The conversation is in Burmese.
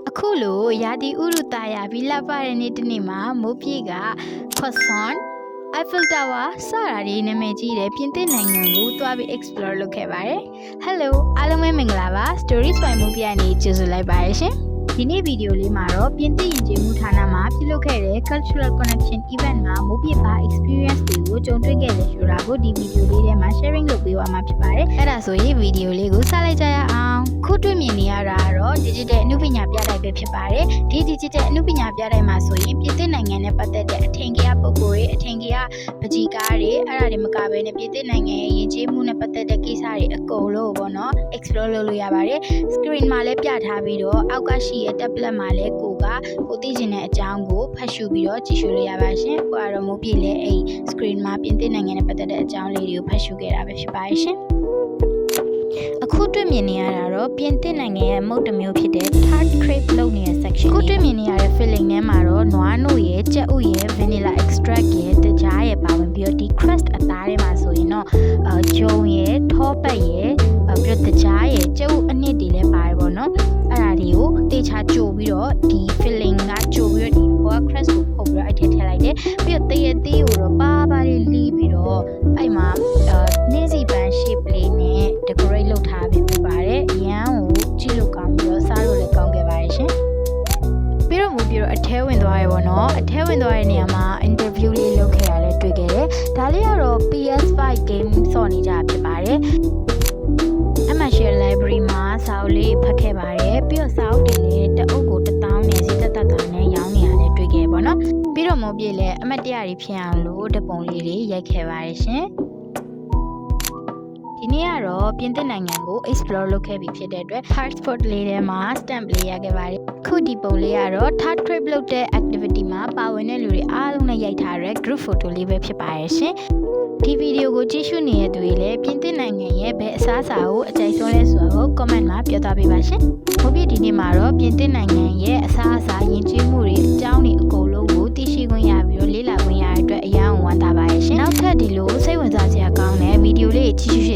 အခုလိုရာသီဥတုတာယာပြီးလှပတဲ့နေ့တစ်နေ့မှာမိုးပြေက Croissant Eiffel Tower စတာတွေနာမည်ကြီးတဲ့ပြင်သစ်နိုင်ငံကိုသွားပြီး explore လုပ်ခဲ့ပါတယ်။ Hello အားလုံးပဲမင်္ဂလာပါ Stories by မိုးပြေကနေကြိုဆိုလိုက်ပါရရှင်။ဒီနေ့ဗီဒီယိုလေးမှာတော့ပြင်သစ်ယဉ်ကျေးမှုဌာနမှာပြုလုပ်ခဲ့တဲ့ Cultural Connection Event မှာမိုးပြေပါ experience တွေကိုကြုံတွေ့ခဲ့တယ်ဆိုတာကိုဒီဗီဒီယိုလေးထဲမှာ sharing လုပ်ပေးသွားမှာဖြစ်ပါတယ်။အဲ့ဒါဆိုရင်ဗီဒီယိုလေးကိုစလိုက်ကြရအောင်။ခုတွေ့မြင်နေရတာကတော့ Digital အနုပညာပြတိုက်ပဲဖြစ်ပါတယ်။ဒီ Digital အနုပညာပြတိုက်မှာဆိုရင်ပြင်သစ်နိုင်ငံနဲ့ပတ်သက်တဲ့အထင်ကြီးပုံကိုယ်တွေအထင်ကြီးပကြီးကားတွေအဲ့ဒါတွေမကဘဲနဲ့ပြင်သစ်နိုင်ငံရဲ့ယဉ်ကျေးမှုနဲ့ပတ်သက်တဲ့ကိစ္စတွေအကုန်လုံးပေါ့နော် explore လုပ်လို့ရပါတယ်။ screen မှာလည်းပြထားပြီးတော့အောက်ကရှိရဲ့ tablet မှာလည်းကိုသိချင်တဲ့အကြောင်းကိုဖတ်ရှုပြီးတော့ကြည့်ရှုလို့ရပါရှင်။ကိုကတော့မိုးပြေလဲအဲ့ screen မှာပြင်သစ်နိုင်ငံနဲ့ပတ်သက်တဲ့အကြောင်းလေးတွေကိုဖတ်ရှုခဲ့တာပဲဖြစ်ပါရှင်။အခုတွေ့မြင်နေရတာတော့ပြင်သစ်နိုင်ငံရဲ့မုတ်တမျိုးဖြစ်တဲ့ tart crepe လုပ်နေတဲ့ section ကိုတွေ့မြင်နေရတဲ့ filling ထဲမှာတော့နွားနို့ရဲ့ကြက်ဥရဲ့ vanilla extract ရဲ့တကြားရဲ့ပါဝင်ပြီးတော့ဒီ crust အသားထဲမှာဆိုရင်တော့ဂျုံရဲ့ထောပတ်ရဲ့ပြီးတော့တကြားရဲ့ကြက်ဥအနှစ်တွေလည်းပါတယ်ပေါ့နော်အဲ့ဒါတွေကိုတေချာကြိုပြီးတော့ဒီ filling ကကြိုပြီးတော့ဒီ boa crust ကိုဖုတ်ပြီးတော့အဲ့ထည့်လိုက်တယ်ပြီးတော့တရက်သေးကိုတော့ပါလေးလီးပြီးတော့အဲ့မှာနှင်းစီပန်း shape လေးနဲ့ decorate လုပ်ထားပြီးဖြစ်ပါတယ်အရန်ကိုကြည့်လို့ကောင်းပြီးတော့စားလို့လည်းကောင်းခဲ့ပါတယ်ရှင်ပြီးတော့အထဲဝင်သွားရပေါ့နော်အထဲဝင်သွားတဲ့နေရာမှာ interview လေးလုပ်ခဲ့ရလဲတွေ့ခဲ့တယ်ဒါလေးကတော့ PS5 game ဆော့နေကြဖြစ်ပါတယ်Share library မှာစာအုပ်လေးဖတ်ခဲ့ပါတယ်ပြီးတော့စာအုပ်တွေလည်းတအုပ်ကို1000နဲ့စီတက်နဲ့ရောင်းနေရတယ်တွေ့ခဲ့ပေါ့နော်ပြီးတော့မိုးပြေလည်းအမတ်တရတွေဖြစ်အောင်လို့ဓပုံလေးတွေရိုက်ခဲ့ပါတယ်ရှင်ဒီနေ့ကတော့ပြင်သစ်နိုင်ငံကို explore လုပ်ခဲ့ပြီးဖြစ်တဲ့အတွက် passport လေးထဲမှာ stamp လေးရခဲ့ပါတယ်ခုဒီပုံလေးကတော့ third trip လုပ်တဲ့ activity မှာပါဝင်တဲ့လူတွေအားလုံးနဲ့ရိုက်ထားတဲ့ group photo လေးပဲဖြစ်ပါတယ်ရှင်ဒီဗီဒီယိုကိုကြည့်ရှုနေတဲ့သူတွေလည်းပြင်သစ်နိုင်ငံရဲ့ဘယ်အစားအစာကိုအကြိုက်ဆုံးလဲဆိုတာကို comment မှာပြောသွားပေးပါရှင်။ဟုတ်ပြီဒီနေ့မှာတော့ပြင်သစ်နိုင်ငံရဲ့အစားအစာယဉ်ကျေးမှုတွေအကြောင်းတွေအကုန်လုံးကိုသိရှိခွင့်ရပြီးတော့လေ့လာခွင့်ရတဲ့အတွက်အရန်ဝမ်းသာပါရဲ့ရှင်။နောက်ထပ်ဒီလိုစိတ်ဝင်စားစရာကောင်းတဲ့ဗီဒီယိုလေးကြည့်ရှု